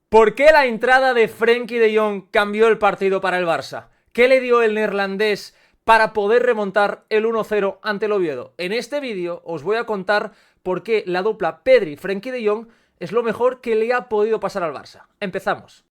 ¿Por qué la entrada de Frenkie de Jong cambió el partido para el Barça? ¿Qué le dio el neerlandés para poder remontar el 1-0 ante el Oviedo? En este vídeo os voy a contar por qué la dupla Pedri-Frenkie de Jong es lo mejor que le ha podido pasar al Barça. Empezamos.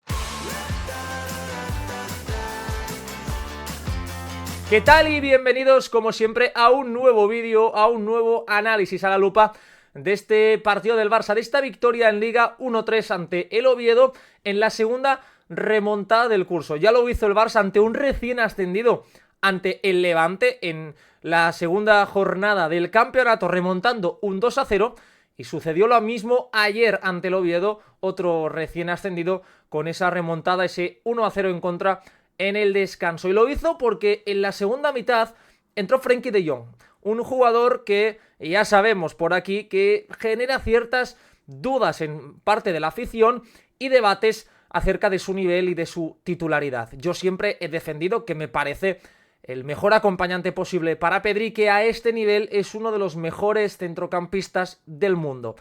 ¿Qué tal? Y bienvenidos como siempre a un nuevo vídeo, a un nuevo análisis a la lupa de este partido del Barça, de esta victoria en Liga 1-3 ante el Oviedo en la segunda remontada del curso. Ya lo hizo el Barça ante un recién ascendido, ante el Levante en la segunda jornada del campeonato, remontando un 2-0, y sucedió lo mismo ayer ante el Oviedo, otro recién ascendido, con esa remontada, ese 1-0 en contra en el descanso. Y lo hizo porque en la segunda mitad entró Frenkie de Jong, un jugador que ya sabemos por aquí que genera ciertas dudas en parte de la afición y debates acerca de su nivel y de su titularidad. Yo siempre he defendido que me parece el mejor acompañante posible para Pedri, que a este nivel es uno de los mejores centrocampistas del mundo.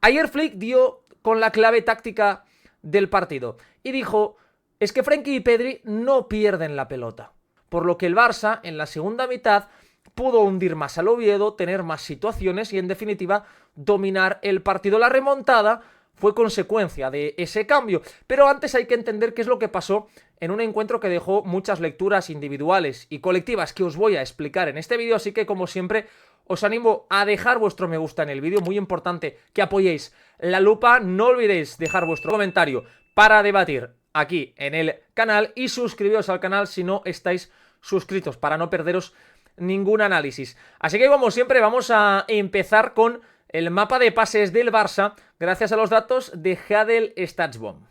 Ayer Flick dio con la clave táctica del partido y dijo: es que Frenkie y Pedri no pierden la pelota, por lo que el Barça en la segunda mitad pudo hundir más al Oviedo, tener más situaciones y en definitiva dominar el partido. La remontada fue consecuencia de ese cambio, pero antes hay que entender qué es lo que pasó en un encuentro que dejó muchas lecturas individuales y colectivas que os voy a explicar en este vídeo, así que como siempre os animo a dejar vuestro me gusta en el vídeo, muy importante que apoyéis la lupa, no olvidéis dejar vuestro comentario para debatir aquí en el canal y suscribiros al canal si no estáis suscritos para no perderos ningún análisis. Así que como siempre vamos a empezar con el mapa de pases del Barça gracias a los datos de Hadel StatsBomb.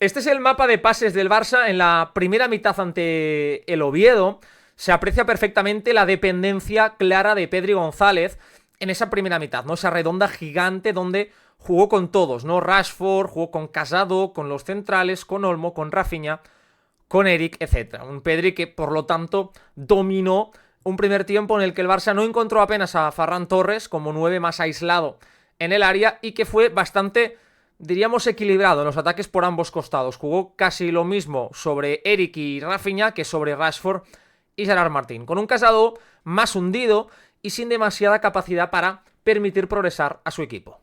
Este es el mapa de pases del Barça en la primera mitad ante el Oviedo. Se aprecia perfectamente la dependencia clara de Pedri González en esa primera mitad, ¿no? Esa redonda gigante donde jugó con todos, ¿no? Rashford, jugó con Casado, con los centrales, con Olmo, con Rafinha, con Eric, etc. Un Pedri que, por lo tanto, dominó un primer tiempo en el que el Barça no encontró apenas a Ferran Torres como 9 más aislado en el área y que fue bastante, diríamos, equilibrado en los ataques por ambos costados. Jugó casi lo mismo sobre Eric y Rafinha que sobre Rashford y Gerard Martín, con un Casado más hundido y sin demasiada capacidad para permitir progresar a su equipo.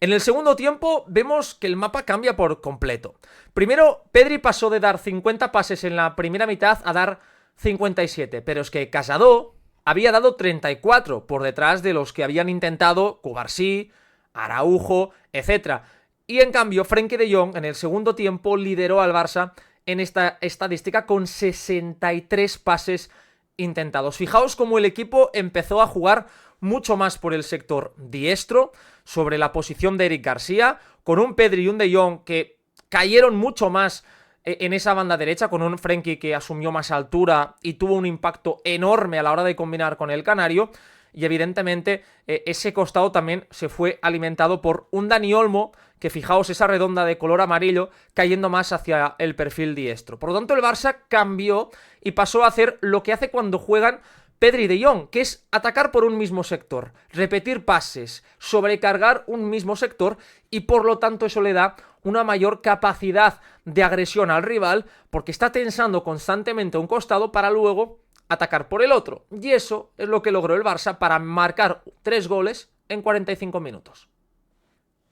En el segundo tiempo vemos que el mapa cambia por completo. Primero, Pedri pasó de dar 50 pases en la primera mitad a dar 57, pero es que Casado había dado 34 por detrás de los que habían intentado Cubarsí, Araujo, etc. Y en cambio, Frenkie de Jong en el segundo tiempo lideró al Barça en esta estadística con 63 pases intentados. Fijaos cómo el equipo empezó a jugar mucho más por el sector diestro, sobre la posición de Eric García, con un Pedri y un De Jong que cayeron mucho más en esa banda derecha, con un Frenkie que asumió más altura y tuvo un impacto enorme a la hora de combinar con el canario, y evidentemente ese costado también se fue alimentado por un Dani Olmo, que fijaos esa redonda de color amarillo cayendo más hacia el perfil diestro. Por lo tanto el Barça cambió y pasó a hacer lo que hace cuando juegan Pedri y De Jong, que es atacar por un mismo sector, repetir pases, sobrecargar un mismo sector, y por lo tanto eso le da una mayor capacidad de agresión al rival porque está tensando constantemente un costado para luego atacar por el otro. Y eso es lo que logró el Barça para marcar 3 goles en 45 minutos.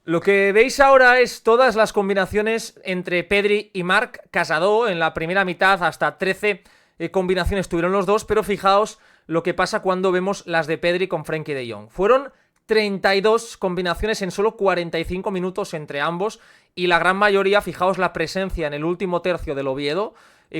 Lo que veis ahora es todas las combinaciones entre Pedri y Marc Casado. En la primera mitad hasta 13 combinaciones tuvieron los dos, pero fijaos lo que pasa cuando vemos las de Pedri con Frenkie de Jong. Fueron 32 combinaciones en solo 45 minutos entre ambos, y la gran mayoría, fijaos la presencia en el último tercio del Oviedo,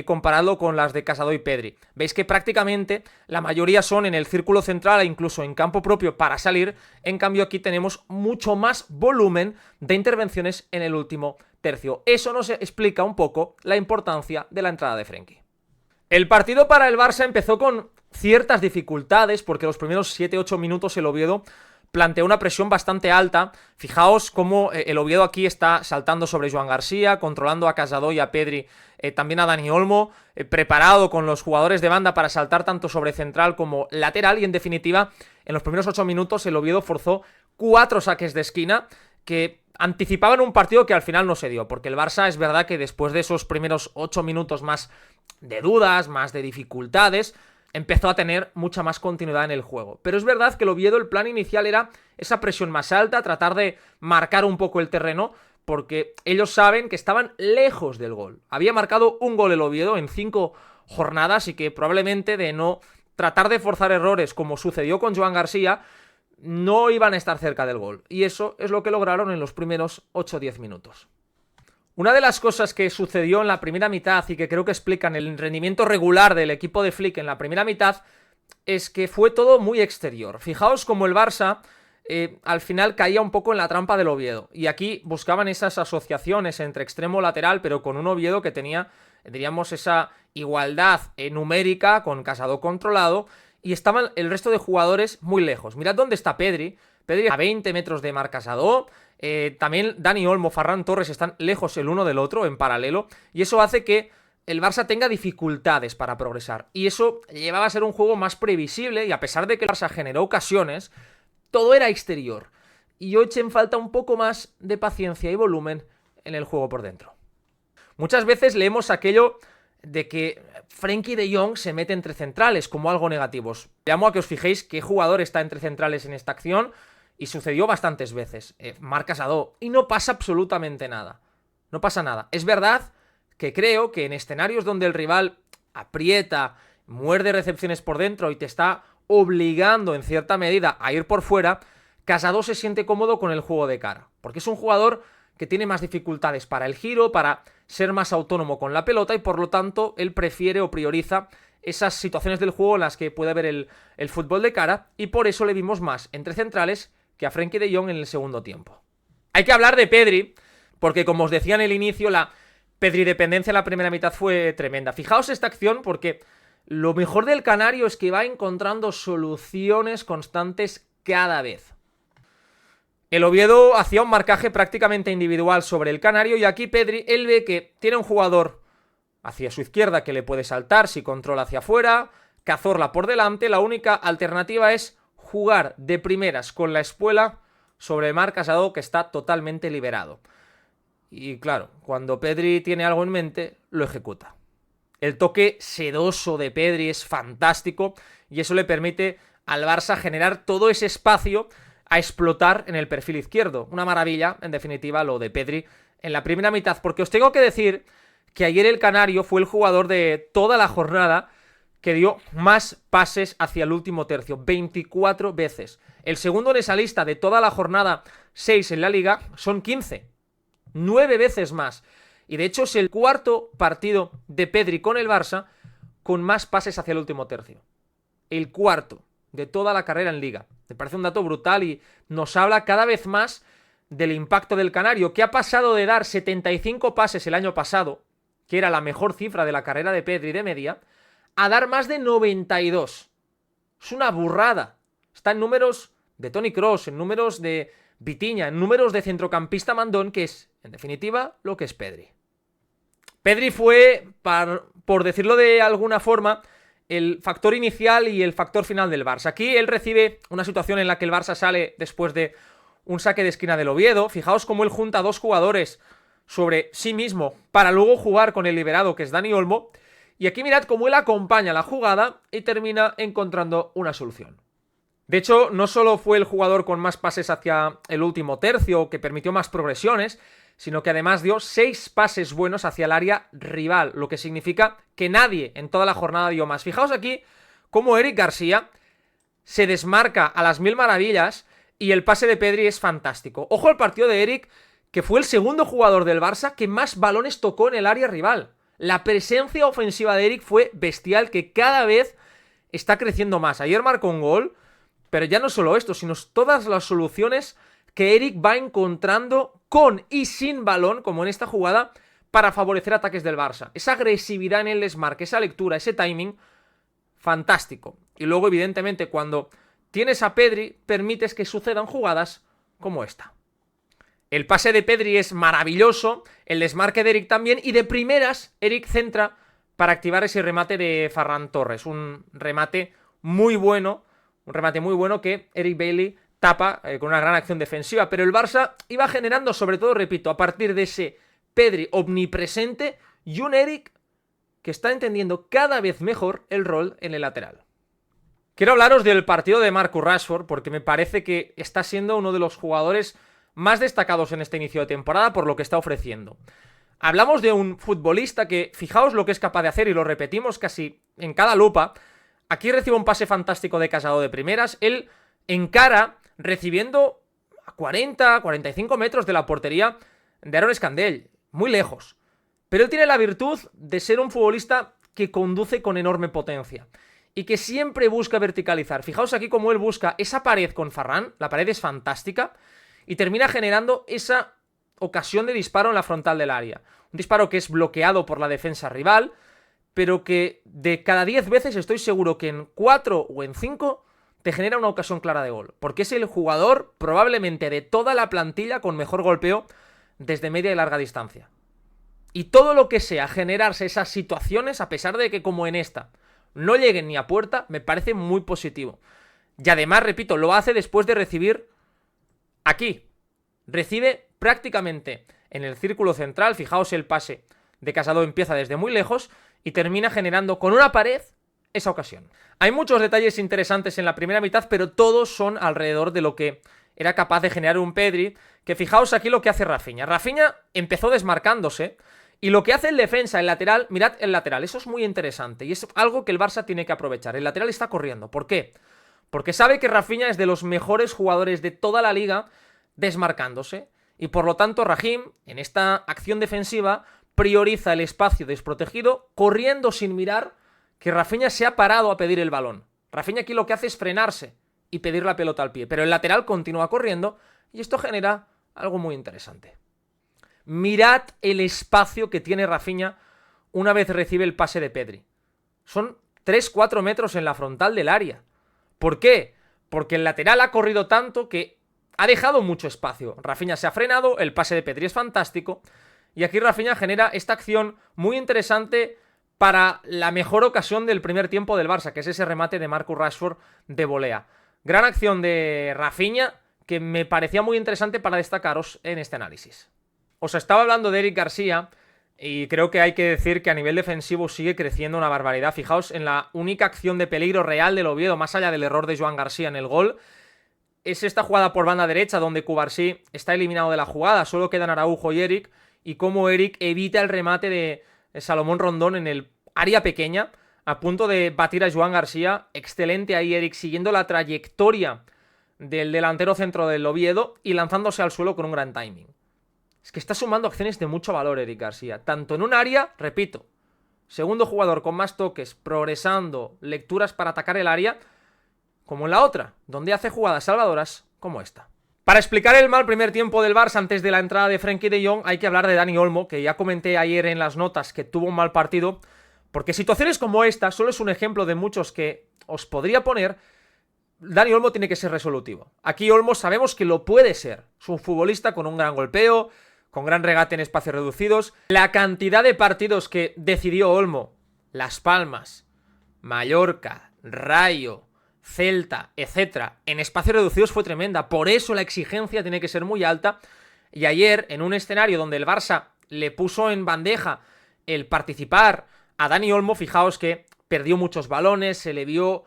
comparado con las de Casado y Pedri. Veis que prácticamente la mayoría son en el círculo central e incluso en campo propio para salir. En cambio aquí tenemos mucho más volumen de intervenciones en el último tercio. Eso nos explica un poco la importancia de la entrada de Frenkie. El partido para el Barça empezó con ciertas dificultades porque los primeros 7-8 minutos el Oviedo planteó una presión bastante alta. Fijaos cómo el Oviedo aquí está saltando sobre Joan García, controlando a Casado y a Pedri, también a Dani Olmo, preparado con los jugadores de banda para saltar tanto sobre central como lateral, y en definitiva en los primeros 8 minutos el Oviedo forzó 4 saques de esquina que anticipaban un partido que al final no se dio, porque el Barça es verdad que después de esos primeros 8 minutos más de dudas, más de dificultades, empezó a tener mucha más continuidad en el juego. Pero es verdad que el Oviedo, el plan inicial era esa presión más alta, tratar de marcar un poco el terreno, porque ellos saben que estaban lejos del gol. Había marcado un gol el Oviedo en 5 jornadas y que probablemente de no tratar de forzar errores como sucedió con Joan García, no iban a estar cerca del gol. Y eso es lo que lograron en los primeros 8-10 minutos. Una de las cosas que sucedió en la primera mitad y que creo que explican el rendimiento regular del equipo de Flick en la primera mitad es que fue todo muy exterior. Fijaos como el Barça al final caía un poco en la trampa del Oviedo. Y aquí buscaban esas asociaciones entre extremo lateral, pero con un Oviedo que tenía, diríamos, esa igualdad numérica con Casado controlado. Y estaban el resto de jugadores muy lejos. Mirad dónde está Pedri. Pedri a 20 metros de Marc Casado. También Dani Olmo, Ferran Torres están lejos el uno del otro, en paralelo. Y eso hace que el Barça tenga dificultades para progresar. Y eso llevaba a ser un juego más previsible. Y a pesar de que el Barça generó ocasiones, todo era exterior. Y yo eché en falta un poco más de paciencia y volumen en el juego por dentro. Muchas veces leemos aquello de que Frenkie de Jong se mete entre centrales como algo negativo. Llamo a que os fijéis qué jugador está entre centrales en esta acción y sucedió bastantes veces. Marc Casado. Y no pasa absolutamente nada. No pasa nada. Es verdad que creo que en escenarios donde el rival aprieta, muerde recepciones por dentro y te está obligando en cierta medida a ir por fuera, Casado se siente cómodo con el juego de cara. Porque es un jugador que tiene más dificultades para el giro, para ser más autónomo con la pelota y por lo tanto él prefiere o prioriza esas situaciones del juego en las que puede ver el fútbol de cara y por eso le vimos más entre centrales que a Frenkie de Jong en el segundo tiempo. Hay que hablar de Pedri, porque como os decía en el inicio, la Pedri-dependencia en la primera mitad fue tremenda. Fijaos esta acción porque lo mejor del canario es que va encontrando soluciones constantes cada vez. El Oviedo hacía un marcaje prácticamente individual sobre el canario y aquí Pedri, él ve que tiene un jugador hacia su izquierda que le puede saltar si controla hacia afuera, Cazorla por delante, la única alternativa es jugar de primeras con la espuela sobre Marc Casado que está totalmente liberado. Y claro, cuando Pedri tiene algo en mente, lo ejecuta. El toque sedoso de Pedri es fantástico y eso le permite al Barça generar todo ese espacio a explotar en el perfil izquierdo. Una maravilla, en definitiva, lo de Pedri en la primera mitad. Porque os tengo que decir que ayer el canario fue el jugador de toda la jornada que dio más pases hacia el último tercio. 24 veces. El segundo en esa lista de toda la jornada, 6 en la Liga, son 15. 9 veces más. Y de hecho es el cuarto partido de Pedri con el Barça con más pases hacia el último tercio. El cuarto de toda la carrera en Liga. Me parece un dato brutal y nos habla cada vez más del impacto del canario, que ha pasado de dar 75 pases el año pasado, que era la mejor cifra de la carrera de Pedri de media, a dar más de 92. Es una burrada. Está en números de Toni Kroos, en números de Vitinha, en números de centrocampista mandón, que es, en definitiva, lo que es Pedri. Pedri fue, por decirlo de alguna forma, el factor inicial y el factor final del Barça. Aquí él recibe una situación en la que el Barça sale después de un saque de esquina del Oviedo. Fijaos cómo él junta a dos jugadores sobre sí mismo para luego jugar con el liberado, que es Dani Olmo. Y aquí mirad cómo él acompaña la jugada y termina encontrando una solución. De hecho, no solo fue el jugador con más pases hacia el último tercio, que permitió más progresiones, sino que además dio 6 pases buenos hacia el área rival, lo que significa que nadie en toda la jornada dio más. Fijaos aquí cómo Eric García se desmarca a las mil maravillas y el pase de Pedri es fantástico. Ojo al partido de Eric, que fue el segundo jugador del Barça que más balones tocó en el área rival. La presencia ofensiva de Eric fue bestial, que cada vez está creciendo más. Ayer marcó un gol, pero ya no solo esto, sino todas las soluciones que Eric va encontrando con y sin balón, como en esta jugada, para favorecer ataques del Barça. Esa agresividad en el desmarque, esa lectura, ese timing, fantástico. Y luego, evidentemente, cuando tienes a Pedri, permites que sucedan jugadas como esta. El pase de Pedri es maravilloso, el desmarque de Eric también, y de primeras, Eric centra para activar ese remate de Ferran Torres. Un remate muy bueno que Eric Bailly tapa con una gran acción defensiva, pero el Barça iba generando, sobre todo, repito, a partir de ese Pedri omnipresente y un Eric que está entendiendo cada vez mejor el rol en el lateral. Quiero hablaros del partido de Marcus Rashford porque me parece que está siendo uno de los jugadores más destacados en este inicio de temporada por lo que está ofreciendo. Hablamos de un futbolista que, fijaos lo que es capaz de hacer y lo repetimos casi en cada lupa. Aquí recibe un pase fantástico de Casado de primeras, él encara recibiendo a 40, 45 metros de la portería de Aaron Scandell, muy lejos. Pero él tiene la virtud de ser un futbolista que conduce con enorme potencia y que siempre busca verticalizar. Fijaos aquí cómo él busca esa pared con Ferran, la pared es fantástica, y termina generando esa ocasión de disparo en la frontal del área. Un disparo que es bloqueado por la defensa rival, pero que de cada 10 veces estoy seguro que en 4 o en 5 te genera una ocasión clara de gol, porque es el jugador probablemente de toda la plantilla con mejor golpeo desde media y larga distancia. Y todo lo que sea generarse esas situaciones, a pesar de que como en esta no lleguen ni a puerta, me parece muy positivo. Y además, repito, lo hace después de recibir aquí. Recibe prácticamente en el círculo central, fijaos el pase de Casado empieza desde muy lejos y termina generando con una pared esa ocasión. Hay muchos detalles interesantes en la primera mitad, pero todos son alrededor de lo que era capaz de generar un Pedri, que fijaos aquí lo que hace Rafinha. Rafinha empezó desmarcándose y lo que hace el defensa, el lateral, mirad el lateral, eso es muy interesante y es algo que el Barça tiene que aprovechar. El lateral está corriendo, ¿por qué? Porque sabe que Rafinha es de los mejores jugadores de toda la liga desmarcándose y por lo tanto Raheem en esta acción defensiva prioriza el espacio desprotegido corriendo sin mirar que Rafinha se ha parado a pedir el balón. Rafinha aquí lo que hace es frenarse y pedir la pelota al pie, pero el lateral continúa corriendo y esto genera algo muy interesante. Mirad el espacio que tiene Rafinha una vez recibe el pase de Pedri. Son 3-4 metros en la frontal del área. ¿Por qué? Porque el lateral ha corrido tanto que ha dejado mucho espacio. Rafinha se ha frenado, el pase de Pedri es fantástico y aquí Rafinha genera esta acción muy interesante para la mejor ocasión del primer tiempo del Barça, que es ese remate de Marcus Rashford de volea. Gran acción de Rafinha que me parecía muy interesante para destacaros en este análisis. Os estaba hablando de Eric García y creo que hay que decir que a nivel defensivo sigue creciendo una barbaridad. Fijaos en la única acción de peligro real del Oviedo, más allá del error de Joan García en el gol, es esta jugada por banda derecha donde Cubarsí está eliminado de la jugada, solo quedan Araujo y Eric, y cómo Eric evita el remate de Salomón Rondón en el área pequeña, a punto de batir a Joan García. Excelente ahí Eric, siguiendo la trayectoria del delantero centro del Oviedo y lanzándose al suelo con un gran timing. Es que está sumando acciones de mucho valor Eric García, tanto en un área, repito, segundo jugador con más toques, progresando, lecturas para atacar el área, como en la otra, donde hace jugadas salvadoras como esta. Para explicar el mal primer tiempo del Barça antes de la entrada de Frenkie de Jong, hay que hablar de Dani Olmo, que ya comenté ayer en las notas que tuvo un mal partido, porque situaciones como esta, solo es un ejemplo de muchos que os podría poner. Dani Olmo tiene que ser resolutivo. Aquí Olmo sabemos que lo puede ser. Es un futbolista con un gran golpeo, con gran regate en espacios reducidos. La cantidad de partidos que decidió Olmo, Las Palmas, Mallorca, Rayo, Celta, etcétera, en espacios reducidos fue tremenda. Por eso la exigencia tiene que ser muy alta. Y ayer, en un escenario donde el Barça le puso en bandeja el participar a Dani Olmo, fijaos que perdió muchos balones, se le vio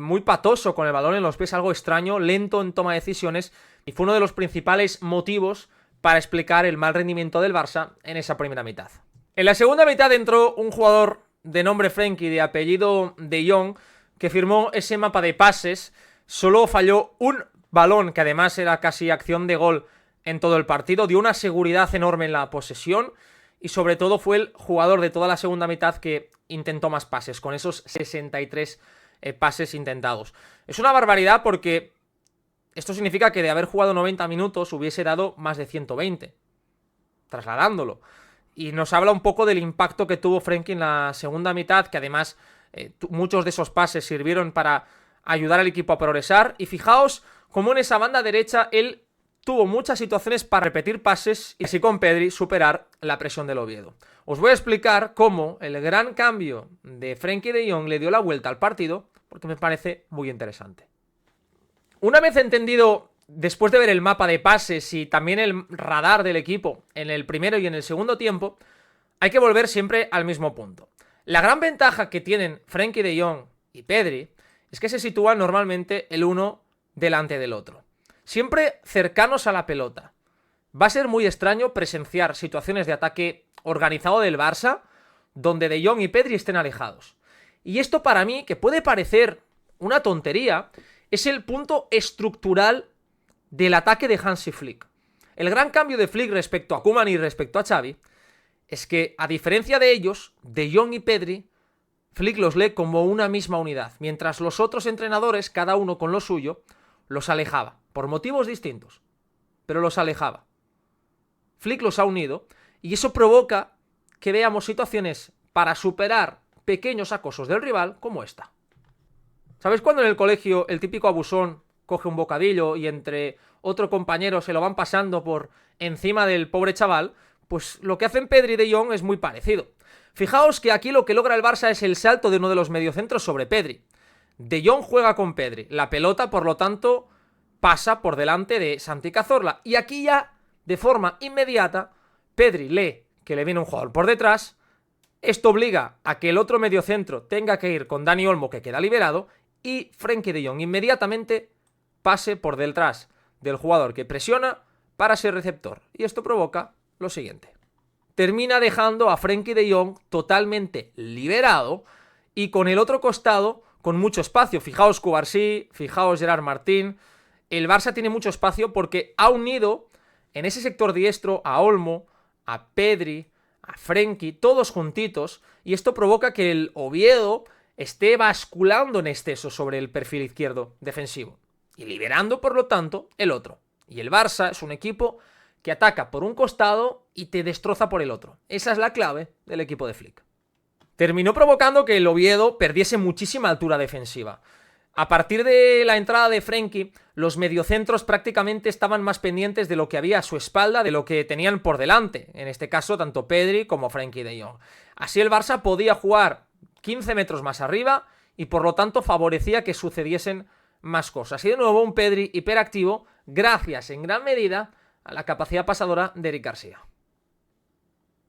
muy patoso con el balón en los pies, algo extraño, lento en toma de decisiones, y fue uno de los principales motivos para explicar el mal rendimiento del Barça en esa primera mitad. En la segunda mitad entró un jugador de nombre Frenkie, de apellido de Jong, que firmó ese mapa de pases. Solo falló un balón, que además era casi acción de gol en todo el partido, dio una seguridad enorme en la posesión y sobre todo fue el jugador de toda la segunda mitad que intentó más pases, con esos 63 pases intentados. Es una barbaridad porque esto significa que de haber jugado 90 minutos hubiese dado más de 120, trasladándolo. Y nos habla un poco del impacto que tuvo Frenkie en la segunda mitad, que además muchos de esos pases sirvieron para ayudar al equipo a progresar. Y fijaos cómo en esa banda derecha él tuvo muchas situaciones para repetir pases y así con Pedri superar la presión del Oviedo. Os voy a explicar cómo el gran cambio de Frenkie de Jong le dio la vuelta al partido, porque me parece muy interesante. Una vez entendido, después de ver el mapa de pases y también el radar del equipo en el primero y en el segundo tiempo, hay que volver siempre al mismo punto. La gran ventaja que tienen Frenkie de Jong y Pedri es que se sitúan normalmente el uno delante del otro, siempre cercanos a la pelota. Va a ser muy extraño presenciar situaciones de ataque organizado del Barça donde De Jong y Pedri estén alejados. Y esto para mí, que puede parecer una tontería, es el punto estructural del ataque de Hansi Flick. El gran cambio de Flick respecto a Koeman y respecto a Xavi es que, a diferencia de ellos, De Jong y Pedri, Flick los lee como una misma unidad, mientras los otros entrenadores, cada uno con lo suyo, los alejaba, por motivos distintos, pero los alejaba. Flick los ha unido y eso provoca que veamos situaciones para superar pequeños acosos del rival como esta. ¿Sabes cuando en el colegio el típico abusón coge un bocadillo y entre otro compañero se lo van pasando por encima del pobre chaval? Pues lo que hacen Pedri y De Jong es muy parecido. Fijaos que aquí lo que logra el Barça es el salto de uno de los mediocentros sobre Pedri. De Jong juega con Pedri. La pelota, por lo tanto, pasa por delante de Santi Cazorla. Y aquí ya, de forma inmediata, Pedri lee que le viene un jugador por detrás. Esto obliga a que el otro mediocentro tenga que ir con Dani Olmo, que queda liberado, y Frenkie de Jong inmediatamente pase por detrás del jugador que presiona para ser receptor. Y esto provoca lo siguiente. Termina dejando a Frenkie de Jong totalmente liberado y con el otro costado con mucho espacio. Fijaos Cubarsí, fijaos Gerard Martín. El Barça tiene mucho espacio porque ha unido en ese sector diestro a Olmo, a Pedri, a Frenkie, todos juntitos, y esto provoca que el Oviedo esté basculando en exceso sobre el perfil izquierdo defensivo y liberando, por lo tanto, el otro. Y el Barça es un equipo que ataca por un costado y te destroza por el otro. Esa es la clave del equipo de Flick. Terminó provocando que el Oviedo perdiese muchísima altura defensiva. A partir de la entrada de Frenkie, los mediocentros prácticamente estaban más pendientes de lo que había a su espalda, de lo que tenían por delante. En este caso, tanto Pedri como Frenkie de Jong. Así el Barça podía jugar 15 metros más arriba y por lo tanto favorecía que sucediesen más cosas. Y de nuevo un Pedri hiperactivo, gracias en gran medida a la capacidad pasadora de Eric García.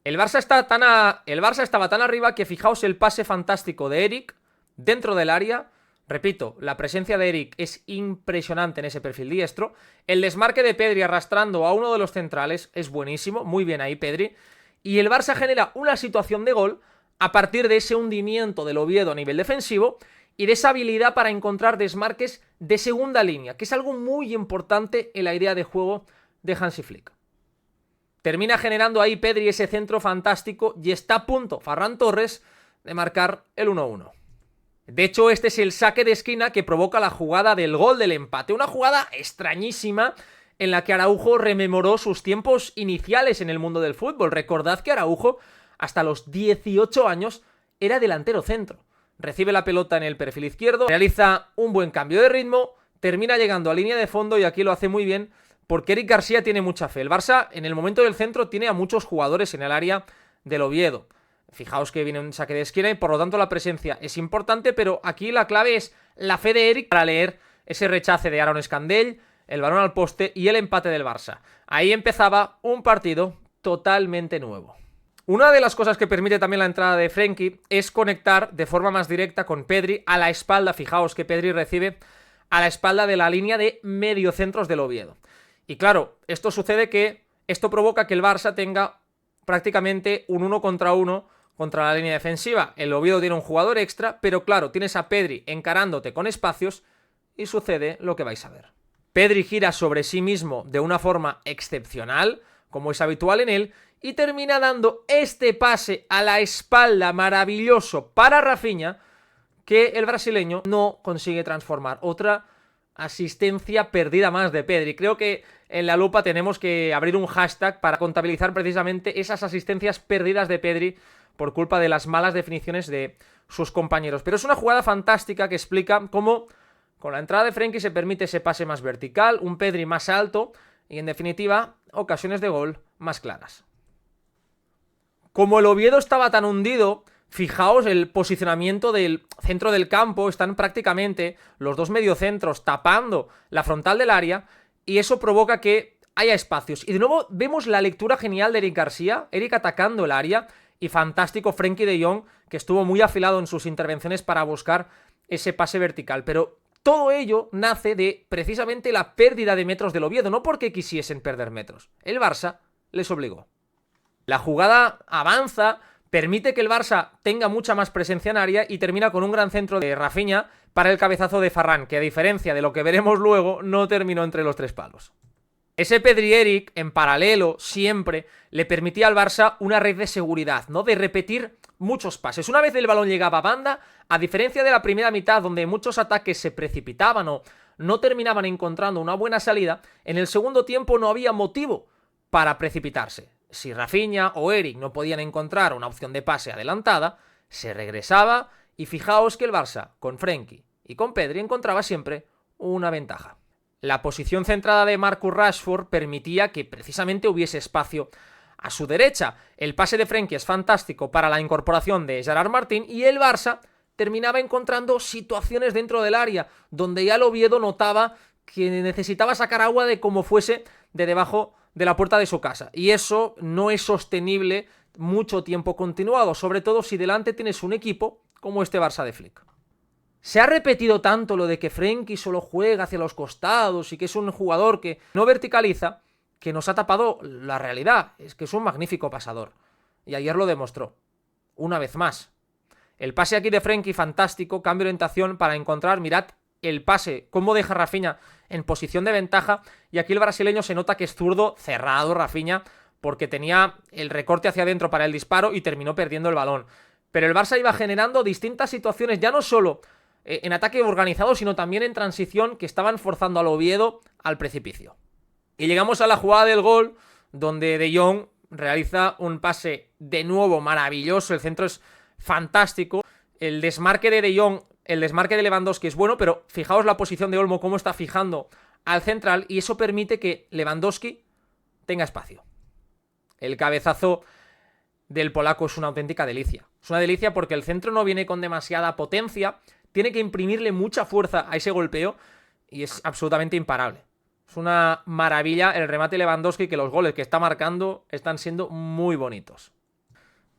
El Barça estaba tan arriba que fijaos el pase fantástico de Eric dentro del área. Repito, la presencia de Eric es impresionante en ese perfil diestro. El desmarque de Pedri arrastrando a uno de los centrales es buenísimo, muy bien ahí Pedri. Y el Barça genera una situación de gol a partir de ese hundimiento del Oviedo a nivel defensivo y de esa habilidad para encontrar desmarques de segunda línea, que es algo muy importante en la idea de juego de Hansi Flick. Termina generando ahí Pedri ese centro fantástico y está a punto Ferran Torres de marcar el 1-1. De hecho, este es el saque de esquina que provoca la jugada del gol del empate. Una jugada extrañísima en la que Araujo rememoró sus tiempos iniciales en el mundo del fútbol. Recordad que Araujo, hasta los 18 años, era delantero centro. Recibe la pelota en el perfil izquierdo, realiza un buen cambio de ritmo, termina llegando a línea de fondo y aquí lo hace muy bien porque Eric García tiene mucha fe. El Barça, en el momento del centro, tiene a muchos jugadores en el área del Oviedo. Fijaos que viene un saque de esquina y por lo tanto la presencia es importante, pero aquí la clave es la fe de Eric para leer ese rechace de Aaron Escandell, el balón al poste y el empate del Barça. Ahí empezaba un partido totalmente nuevo. Una de las cosas que permite también la entrada de Frenkie es conectar de forma más directa con Pedri a la espalda. Fijaos que Pedri recibe a la espalda de la línea de mediocentros del Oviedo. Y claro, esto provoca que el Barça tenga prácticamente un 1 contra 1 contra la línea defensiva. El Oviedo tiene un jugador extra, pero claro, tienes a Pedri encarándote con espacios y sucede lo que vais a ver. Pedri gira sobre sí mismo de una forma excepcional, como es habitual en él, y termina dando este pase a la espalda maravilloso para Rafinha que el brasileño no consigue transformar. Otra asistencia perdida más de Pedri. Creo que en la lupa tenemos que abrir un hashtag para contabilizar precisamente esas asistencias perdidas de Pedri por culpa de las malas definiciones de sus compañeros. Pero es una jugada fantástica que explica cómo con la entrada de Frenkie se permite ese pase más vertical, un Pedri más alto y en definitiva ocasiones de gol más claras. Como el Oviedo estaba tan hundido, Fijaos el posicionamiento del centro del campo, están prácticamente los dos mediocentros tapando la frontal del área y eso provoca que haya espacios. Y de nuevo vemos la lectura genial de Eric García, Eric atacando el área y fantástico Frenkie de Jong, que estuvo muy afilado en sus intervenciones para buscar ese pase vertical. Pero todo ello nace de precisamente la pérdida de metros del Oviedo, no porque quisiesen perder metros. El Barça les obligó. La jugada avanza, permite que el Barça tenga mucha más presencia en área y termina con un gran centro de Rafinha para el cabezazo de Ferran, que a diferencia de lo que veremos luego, no terminó entre los tres palos. Ese Pedri-Eric, en paralelo, siempre, le permitía al Barça una red de seguridad, ¿no? De repetir muchos pases. Una vez el balón llegaba a banda, a diferencia de la primera mitad, donde muchos ataques se precipitaban o no terminaban encontrando una buena salida, en el segundo tiempo no había motivo para precipitarse. Si Rafinha o Eric no podían encontrar una opción de pase adelantada, se regresaba y fijaos que el Barça, con Frenkie y con Pedri, encontraba siempre una ventaja. La posición centrada de Marcus Rashford permitía que precisamente hubiese espacio a su derecha. El pase de Frenkie es fantástico para la incorporación de Gerard Martín y el Barça terminaba encontrando situaciones dentro del área donde ya el Oviedo notaba que necesitaba sacar agua de como fuese de debajo de la puerta de su casa. Y eso no es sostenible mucho tiempo continuado, sobre todo si delante tienes un equipo como este Barça de Flick. Se ha repetido tanto lo de que Frenkie solo juega hacia los costados y que es un jugador que no verticaliza, que nos ha tapado la realidad. Es que es un magnífico pasador. Y ayer lo demostró. Una vez más. El pase aquí de Frenkie, fantástico, cambio de orientación para encontrar, mirad el pase, cómo deja Rafinha en posición de ventaja. Y aquí el brasileño se nota que es zurdo, cerrado Rafinha, porque tenía el recorte hacia adentro para el disparo y terminó perdiendo el balón. Pero el Barça iba generando distintas situaciones, ya no solo en ataque organizado, sino también en transición, que estaban forzando al Oviedo al precipicio. Y llegamos a la jugada del gol, donde De Jong realiza un pase de nuevo maravilloso, el centro es fantástico, el desmarque de De Jong, el desmarque de Lewandowski es bueno, pero fijaos la posición de Olmo, cómo está fijando al central, y eso permite que Lewandowski tenga espacio. El cabezazo del polaco es una auténtica delicia. Es una delicia porque el centro no viene con demasiada potencia, tiene que imprimirle mucha fuerza a ese golpeo y es absolutamente imparable. Es una maravilla el remate Lewandowski, que los goles que está marcando están siendo muy bonitos.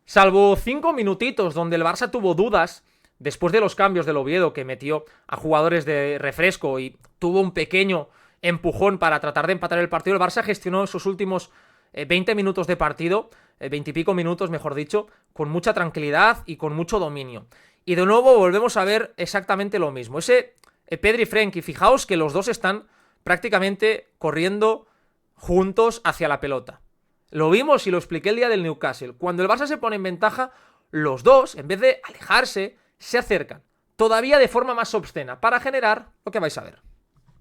Salvo 5 minutitos donde el Barça tuvo dudas después de los cambios del Oviedo, que metió a jugadores de refresco y tuvo un pequeño empujón para tratar de empatar el partido, el Barça gestionó esos últimos 20 minutos de partido, 20 y pico minutos mejor dicho, con mucha tranquilidad y con mucho dominio. Y de nuevo volvemos a ver exactamente lo mismo. Ese Pedri y Frenkie, fijaos que los dos están prácticamente corriendo juntos hacia la pelota. Lo vimos y lo expliqué el día del Newcastle. Cuando el Barça se pone en ventaja, los dos, en vez de alejarse, se acercan. Todavía de forma más obscena, para generar lo que vais a ver.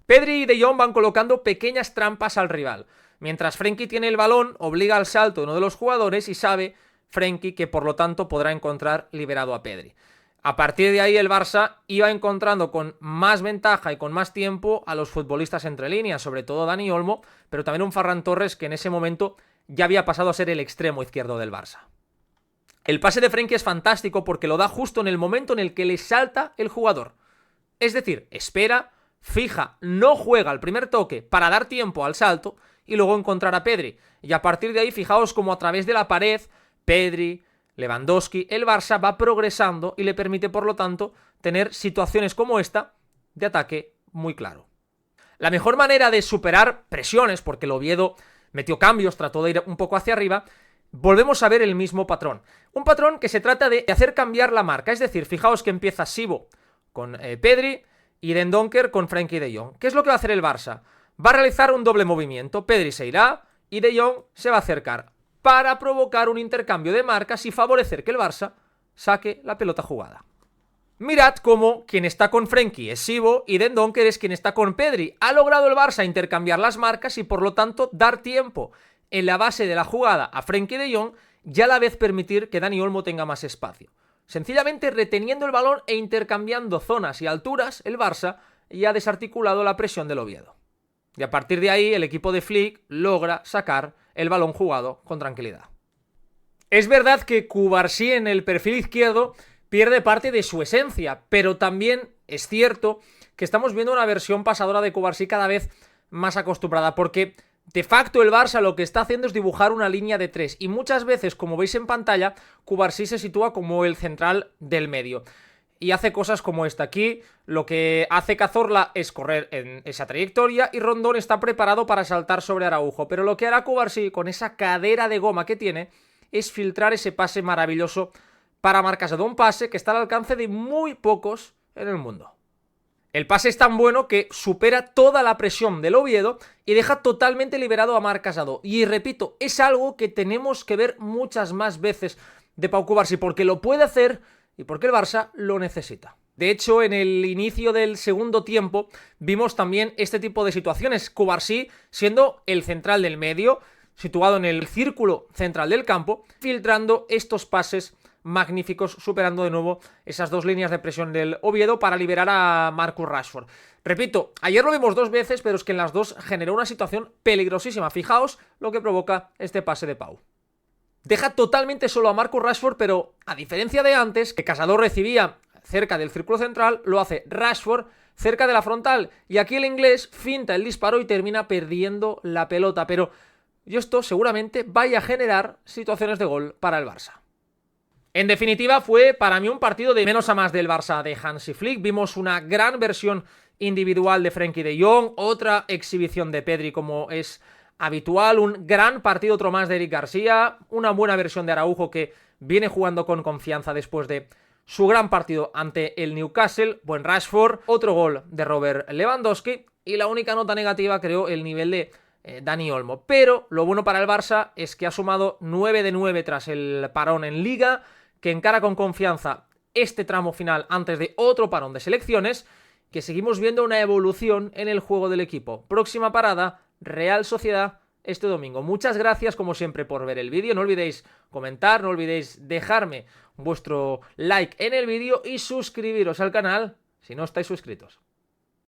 Pedri y De Jong van colocando pequeñas trampas al rival. Mientras Frenkie tiene el balón, obliga al salto de uno de los jugadores y sabe Frenkie que por lo tanto podrá encontrar liberado a Pedri. A partir de ahí el Barça iba encontrando con más ventaja y con más tiempo a los futbolistas entre líneas, sobre todo Dani Olmo, pero también un Ferran Torres que en ese momento ya había pasado a ser el extremo izquierdo del Barça. El pase de Frenkie es fantástico porque lo da justo en el momento en el que le salta el jugador. Es decir, espera, fija, no juega el primer toque para dar tiempo al salto y luego encontrar a Pedri. Y a partir de ahí, fijaos como a través de la pared, Pedri, Lewandowski, el Barça va progresando y le permite, por lo tanto, tener situaciones como esta de ataque muy claro. La mejor manera de superar presiones, porque el Oviedo metió cambios, trató de ir un poco hacia arriba, volvemos a ver el mismo patrón. Un patrón que se trata de hacer cambiar la marca, es decir, fijaos que empieza Sibo con Pedri y Dendoncker con Frenkie de Jong. ¿Qué es lo que va a hacer el Barça? Va a realizar un doble movimiento, Pedri se irá y De Jong se va a acercar, para provocar un intercambio de marcas y favorecer que el Barça saque la pelota jugada. Mirad cómo quien está con Frenkie es Sibo y Dendoncker es quien está con Pedri. Ha logrado el Barça intercambiar las marcas y por lo tanto dar tiempo en la base de la jugada a Frenkie de Jong y a la vez permitir que Dani Olmo tenga más espacio. Sencillamente reteniendo el balón e intercambiando zonas y alturas, el Barça ya ha desarticulado la presión del Oviedo. Y a partir de ahí el equipo de Flick logra sacar el balón jugado con tranquilidad. Es verdad que Cubarsí en el perfil izquierdo pierde parte de su esencia, pero también es cierto que estamos viendo una versión pasadora de Cubarsí cada vez más acostumbrada, porque de facto el Barça lo que está haciendo es dibujar una línea de 3 y muchas veces, como veis en pantalla, Cubarsí se sitúa como el central del medio y hace cosas como esta. Aquí lo que hace Cazorla es correr en esa trayectoria y Rondón está preparado para saltar sobre Araujo, pero lo que hará Cubarsí con esa cadera de goma que tiene es filtrar ese pase maravilloso para Marc Casado, un pase que está al alcance de muy pocos en el mundo. El pase es tan bueno que supera toda la presión del Oviedo y deja totalmente liberado a Marc Casado. Y repito, es algo que tenemos que ver muchas más veces de Pau Cubarsí, porque lo puede hacer y porque el Barça lo necesita. De hecho, en el inicio del segundo tiempo vimos también este tipo de situaciones. Cubarsí siendo el central del medio, situado en el círculo central del campo, filtrando estos pases magníficos, superando de nuevo esas dos líneas de presión del Oviedo para liberar a Marcus Rashford. Repito, ayer lo vimos dos veces, pero es que en las dos generó una situación peligrosísima. Fijaos lo que provoca este pase de Pau. Deja totalmente solo a Marcus Rashford, pero a diferencia de antes, que Casado recibía cerca del círculo central, lo hace Rashford cerca de la frontal. Y aquí el inglés finta el disparo y termina perdiendo la pelota. Pero esto seguramente vaya a generar situaciones de gol para el Barça. En definitiva, fue para mí un partido de menos a más del Barça de Hansi Flick. Vimos una gran versión individual de Frenkie de Jong, otra exhibición de Pedri como es habitual, un gran partido otro más de Eric García, una buena versión de Araujo que viene jugando con confianza después de su gran partido ante el Newcastle, buen Rashford, otro gol de Robert Lewandowski y la única nota negativa creo el nivel de Dani Olmo. Pero lo bueno para el Barça es que ha sumado 9 de 9 tras el parón en Liga, que encara con confianza este tramo final antes de otro parón de selecciones, que seguimos viendo una evolución en el juego del equipo. Próxima parada, Real Sociedad este domingo. Muchas gracias como siempre por ver el vídeo, no olvidéis comentar, no olvidéis dejarme vuestro like en el vídeo y suscribiros al canal si no estáis suscritos.